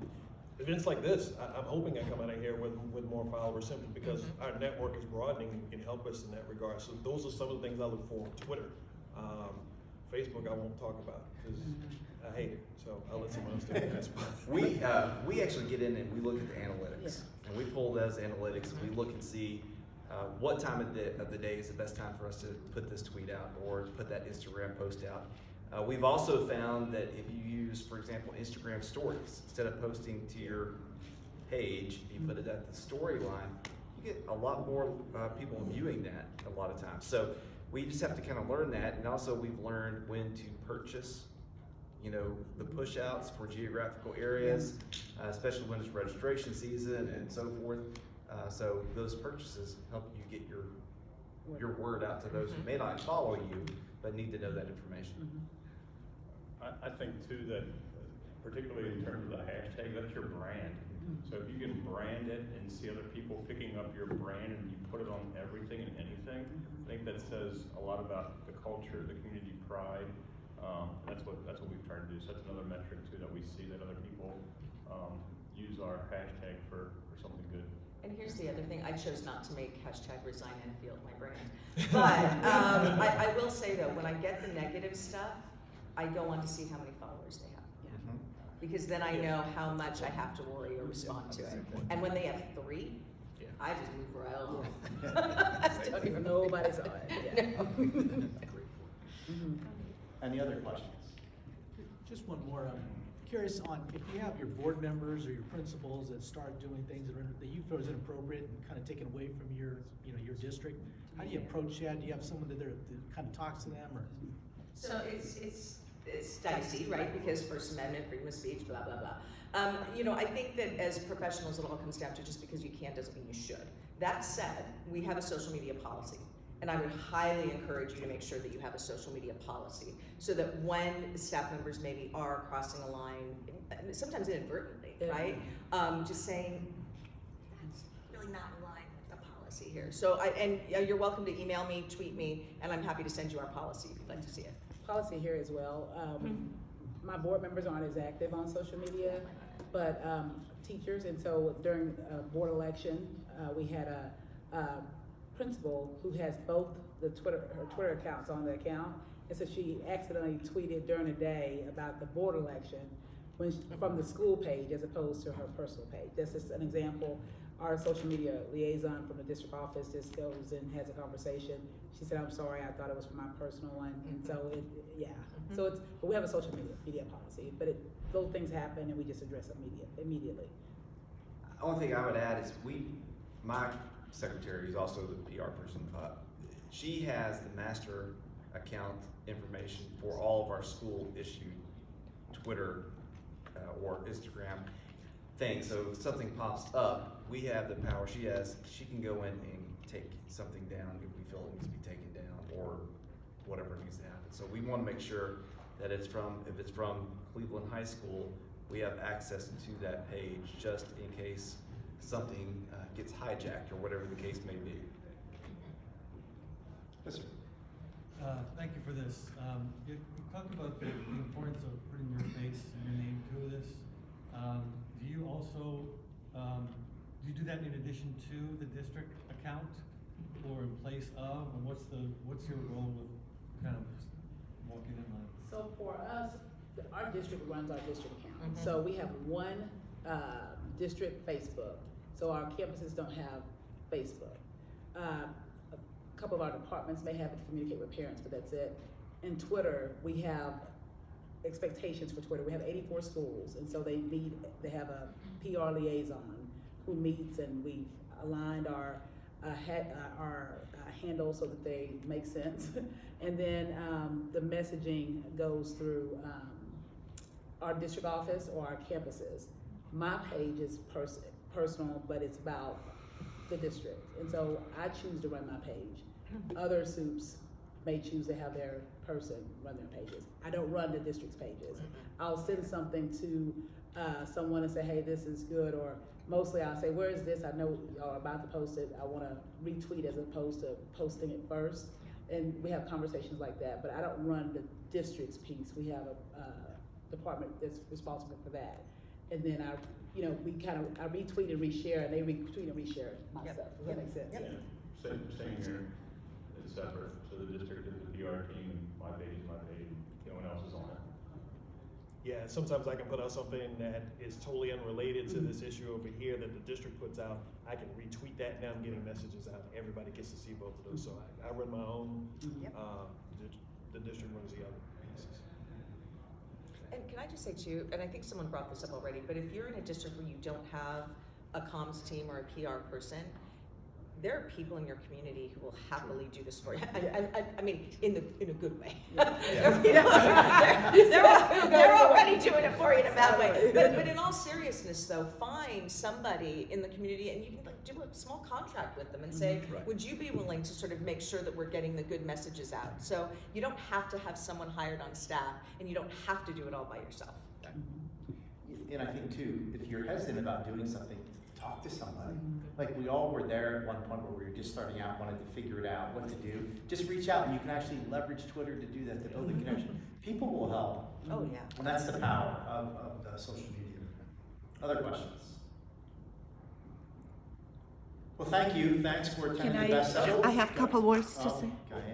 Events like this, I'm hoping I come out of here with more followers, simply because our network is broadening and can help us in that regard. So those are some of the things I look for. Twitter, Facebook, I won't talk about because I hate it. So I'll let someone else do that. We actually get in and we look at the analytics, and we pull those analytics and we look and see what time of the day is the best time for us to put this tweet out or put that Instagram post out. We've also found that if you use, for example, Instagram stories, instead of posting to your page, you put it at the storyline, you get a lot more people viewing that a lot of times. So we just have to kind of learn that, and also we've learned when to purchase, the push outs for geographical areas, especially when it's registration season and so forth. So those purchases help you get your word out to those who may not follow you, but need to know that information. I think too that, particularly in terms of the hashtag, that's your brand. So if you can brand it and see other people picking up your brand and you put it on everything and anything, I think that says a lot about the culture, the community pride. That's what we've tried to do. So that's another metric too, that we see that other people use our hashtag for something good. And here's the other thing, I chose not to make hashtag resign Enfield my brand. But I will say though, when I get the negative stuff, I go on to see how many followers they have. Because then I know how much I have to worry or respond to it. And when they have 3, I just move right along. I don't even know. Nobody saw it. Yeah. Any other questions? Just one more. I'm curious on if you have your board members or your principals that start doing things that you feel is inappropriate and kind of taken away from your, your district, how do you approach that? Do you have someone that kind of talks to them, or? So it's dicey, right? Because First Amendment, freedom of speech, blah, blah, blah. I think that as professionals, it all comes down to just because you can doesn't mean you should. That said, we have a social media policy. And I would highly encourage you to make sure that you have a social media policy so that when staff members maybe are crossing a line, sometimes inadvertently, right? Just saying, that's really not in line with the policy here. So, you're welcome to email me, tweet me, and I'm happy to send you our policy if you'd like to see it. Policy here as well. My board members aren't as active on social media, but teachers, and so during board election, we had a principal who has both her Twitter accounts on the account, and so she accidentally tweeted during the day about the board election from the school page as opposed to her personal page. This is an example. Our social media liaison from the district office just goes and has a conversation. She said, "I'm sorry, I thought it was for my personal one," and so so but we have a social media policy, but those things happen and we just address it immediately. The only thing I would add is my secretary is also the PR person. She has the master account information for all of our school issued Twitter or Instagram things. So if something pops up, we have the power. She can go in and take something down if we feel it needs to be taken down or whatever needs to happen. So we want to make sure that if it's from Cleveland High School, we have access to that page just in case something gets hijacked or whatever the case may be. Yes, sir. Thank you for this. You talked about the importance of putting your face and your name to this. Do you also, do you do that in addition to the district account or in place of, and what's your role with kind of walking in line? So for us, our district runs our district account. So we have one district Facebook. So our campuses don't have Facebook. A couple of our departments may have it to communicate with parents, but that's it. And Twitter, we have expectations for Twitter. We have 84 schools, and so they have a PR liaison who meets, and we've aligned our handles so that they make sense. And then the messaging goes through our district office or our campuses. My page is personal, but it's about the district, and so I choose to run my page. Other SUPs may choose to have their person run their pages. I don't run the district's pages. I'll send something to someone and say, "Hey, this is good," or mostly I'll say, "Where is this? I know y'all are about to post it. I want to retweet as opposed to posting it first." And we have conversations like that, but I don't run the district's piece. We have a department that's responsible for that. And then I retweet and reshare, and they retweet and reshare my stuff. Does that make sense? Yep. Same here, it's separate, so the district is the PR team, and my page, no one else is on it. Yeah, sometimes I can put out something that is totally unrelated to this issue over here that the district puts out. I can retweet that, now I'm getting messages out. Everybody gets to see both of those. So I run my own, the district runs the other pieces. And can I just say too, and I think someone brought this up already, but if you're in a district where you don't have a comms team or a PR person, there are people in your community who will happily do this for you. I mean, in a good way. They're already doing it for you in a bad way. But in all seriousness, though, find somebody in the community, and you can do a small contract with them and say, would you be willing to sort of make sure that we're getting the good messages out? So you don't have to have someone hired on staff, and you don't have to do it all by yourself. And I think too, if you're hesitant about doing something, talk to somebody. Like we all were there at one point where we were just starting out, wanted to figure it out, what to do. Just reach out, and you can actually leverage Twitter to do that, to build a connection. People will help. Oh, yeah. And that's the power of social media. Other questions? Well, thank you. Thanks for attending the best. I have a couple words to say. Go ahead.